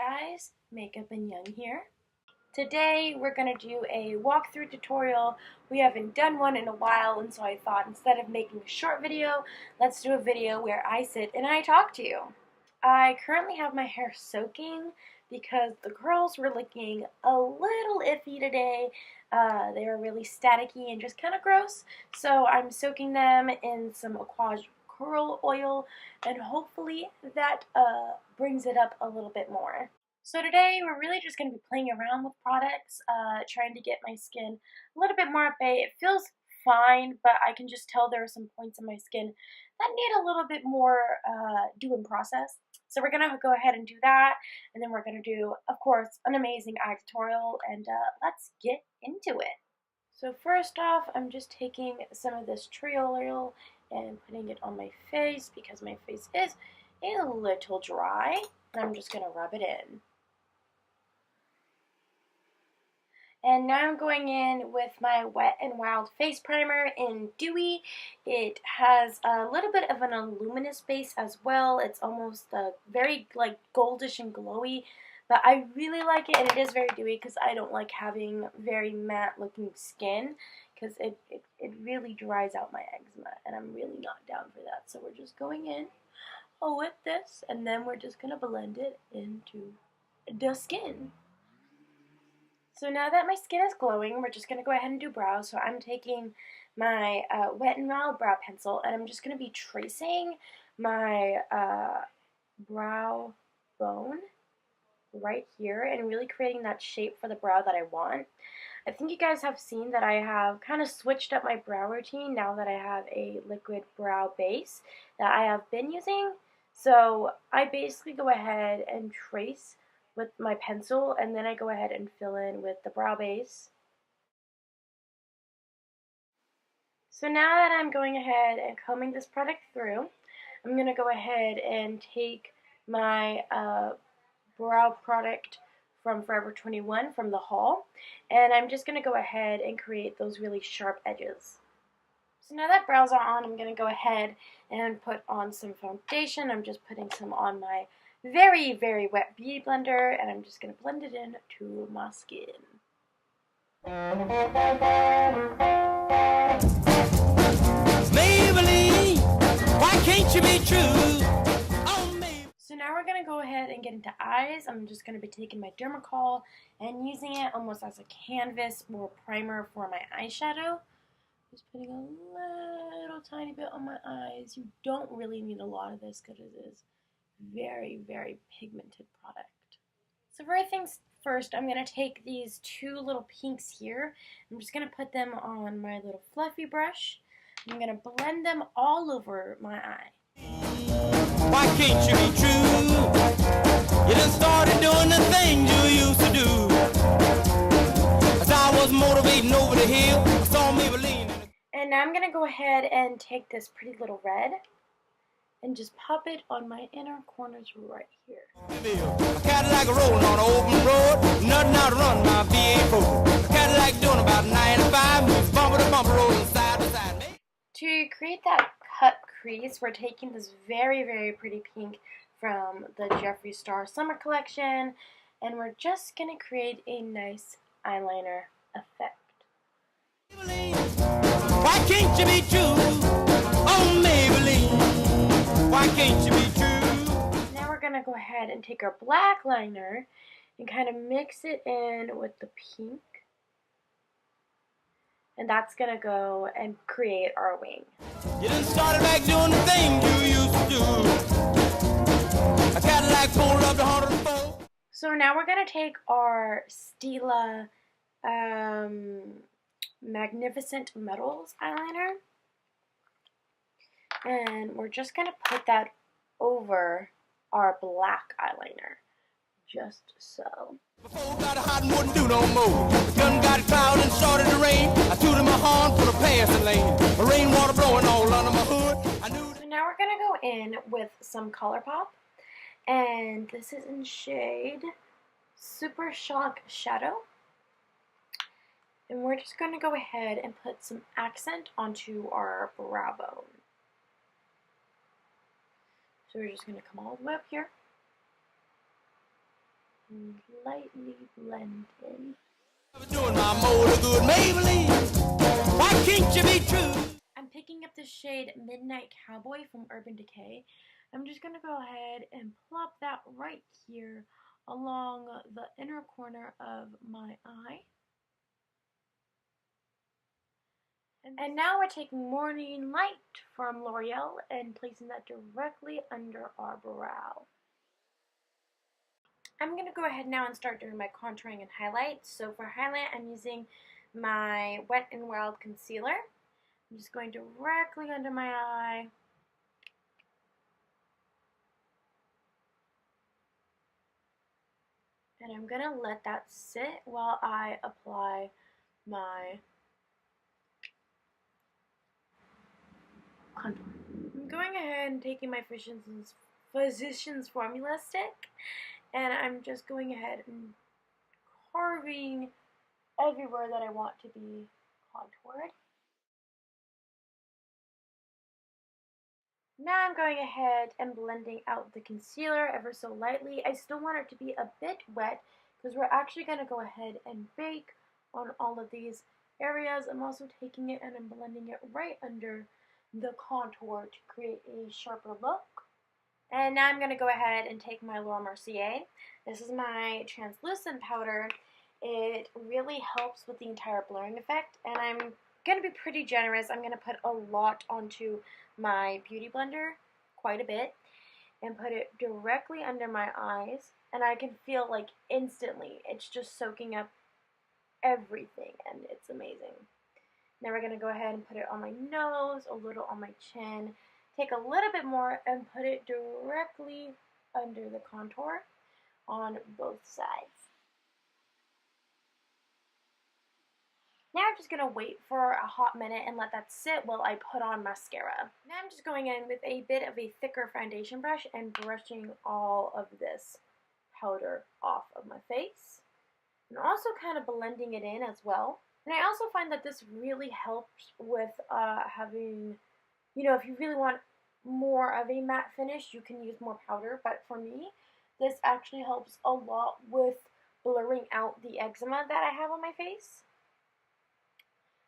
guys, Makeup and Young here. Today we're going to do a walkthrough tutorial. We haven't done one in a while, and so I thought instead of making a short video, let's do a video where I sit and I talk to you. I currently have my hair soaking because the curls were looking a little iffy today. They were really staticky and just kind of gross, so I'm soaking them in some Aqua curl oil, and hopefully that brings it up a little bit more. So today we're really just going to be playing around with products, trying to get my skin a little bit more at bay. It feels fine, but I can just tell there are some points in my skin that need a little bit more do and process. So we're going to go ahead and do that, and then we're going to do, of course, an amazing eye tutorial, and let's get into it. So first off, I'm just taking some of this tree oil and putting it on my face because my face is a little dry. I'm just going to rub it in. And now I'm going in with my Wet n Wild face primer in Dewy. It has a little bit of an luminous base as well. It's almost very like goldish and glowy, but I really like it, and it is very dewy because I don't like having very matte looking skin because it really dries out my eczema, and I'm really not down for that. So we're just going in with this, and then we're just going to blend it into the skin. So now that my skin is glowing, we're just going to go ahead and do brows. So I'm taking my Wet n Wild brow pencil, and I'm just going to be tracing my brow bone right here and really creating that shape for the brow that I want. I think you guys have seen that I have kind of switched up my brow routine now that I have a liquid brow base that I have been using. So I basically go ahead and trace with my pencil, and then I go ahead and fill in with the brow base. So now that I'm going ahead and combing this product through, I'm going to go ahead and take my brow product from Forever 21 from the haul, and I'm just going to go ahead and create those really sharp edges. So now that brows are on, I'm going to go ahead and put on some foundation. I'm just putting some on my very, very wet beauty blender, and I'm just going to blend it in to my skin. Maybelline, why can't you be true? So now we're going to go ahead and get into eyes. I'm just going to be taking my Dermacol and using it almost as a canvas or primer for my eyeshadow. Just putting a little tiny bit on my eyes. You don't really need a lot of this because it is very, very pigmented product. So first things first, I'm going to take these two little pinks here. I'm just going to put them on my little fluffy brush. I'm going to blend them all over my eye. Why can't you be true? You done started doing the things you used to do. As I was motivating over the hill, I saw Maybelline. And now I'm going to go ahead and take this pretty little red and just pop it on my inner corners right here. A Cadillac rolling on an open road, nothing out to run my V8 4. A Cadillac doing about 95, bumper to bumper rolling side to side. To create that cut crease, we're taking this very, very pretty pink from the Jeffree Star Summer Collection, and we're just going to create a nice eyeliner effect. Why can't you be true? Oh, Maybelline, why can't you be true? Now we're going to go ahead and take our black liner and kind of mix it in with the pink. And that's going to go and create our wing. You done started back doing the thing you used to do. A Cadillac pulled up to 104. So now we're going to take our Stila Magnificent Metals eyeliner, and we're just going to put that over our black eyeliner, just so. Before got hot and wouldn't do no more. Gun got cloud and started to rain. I tooted my horn for the passing lane. The rainwater blowing all under my hood. So now we're going to go in with some ColourPop, and this is in shade Super Shock Shadow. And we're just going to go ahead and put some accent onto our brow bone. So we're just going to come all the way up here. lightly blend in. Doing my motor good, Maybelline. Why can't you be true? I'm picking up the shade Midnight Cowboy from Urban Decay. I'm just going to go ahead and plop that right here along the inner corner of my eye. And now we're taking Morning Light from L'Oreal and placing that directly under our brow. I'm going to go ahead now and start doing my contouring and highlights. So for highlight, I'm using my Wet n Wild concealer. I'm just going directly under my eye. And I'm going to let that sit while I apply my contour. I'm going ahead and taking my Physicians Formula stick, and I'm just going ahead and carving everywhere that I want to be contoured. Now I'm going ahead and blending out the concealer ever so lightly. I still want it to be a bit wet because we're actually going to go ahead and bake on all of these areas. I'm also taking it and I'm blending it right under the contour to create a sharper look. And now I'm going to go ahead and take my Laura Mercier. This is my translucent powder. It really helps with the entire blurring effect, and I'm going to be pretty generous. I'm going to put a lot onto my Beauty Blender, quite a bit, and put it directly under my eyes, and I can feel like instantly it's just soaking up everything, and it's amazing. Now we're going to go ahead and put it on my nose, a little on my chin, take a little bit more and put it directly under the contour on both sides. Now I'm just going to wait for a hot minute and let that sit while I put on mascara. Now I'm just going in with a bit of a thicker foundation brush and brushing all of this powder off of my face. And also kind of blending it in as well. And I also find that this really helps with having, if you really want more of a matte finish, you can use more powder. But for me, this actually helps a lot with blurring out the eczema that I have on my face.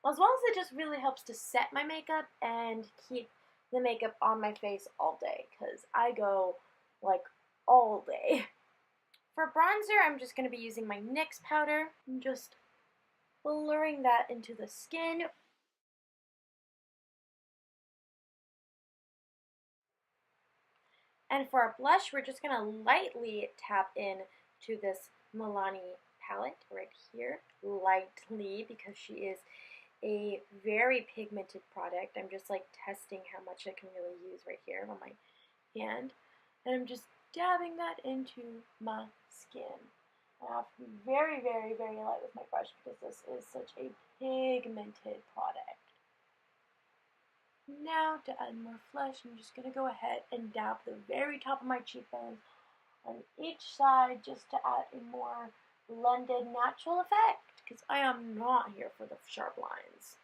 As well as it just really helps to set my makeup and keep the makeup on my face all day, because I go like all day. For bronzer, I'm just going to be using my NYX powder and just blurring that into the skin. And for our blush, we're just going to lightly tap in to this Milani palette right here, lightly, because she is a very pigmented product. I'm just like testing how much I can really use right here on my hand, and I'm just dabbing that into my skin. I have to be very, very, very light with my brush because this is such a pigmented product. Now to add more flush, I'm just going to go ahead and dab the very top of my cheekbones on each side just to add a more blended natural effect, because I am not here for the sharp lines.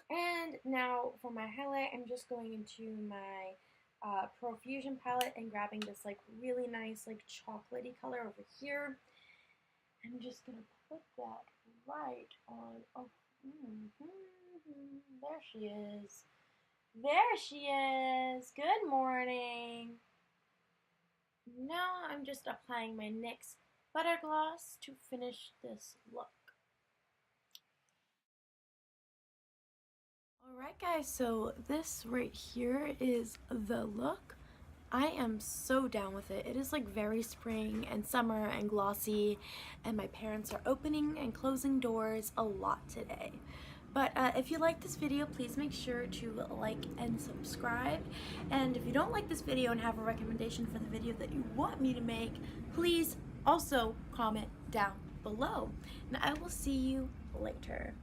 And now for my highlight, I'm just going into my Profusion palette and grabbing this like really nice like chocolatey color over here. I'm just going to put that right on. Oh, there she is. There she is. Good morning. Now I'm just applying my NYX Butter Gloss to finish this look. Alright guys, so this right here is the look. I am so down with it. It is like very spring and summer and glossy, and my parents are opening and closing doors a lot today. But if you like this video, please make sure to like and subscribe. And if you don't like this video and have a recommendation for the video that you want me to make, please also comment down below. And I will see you later.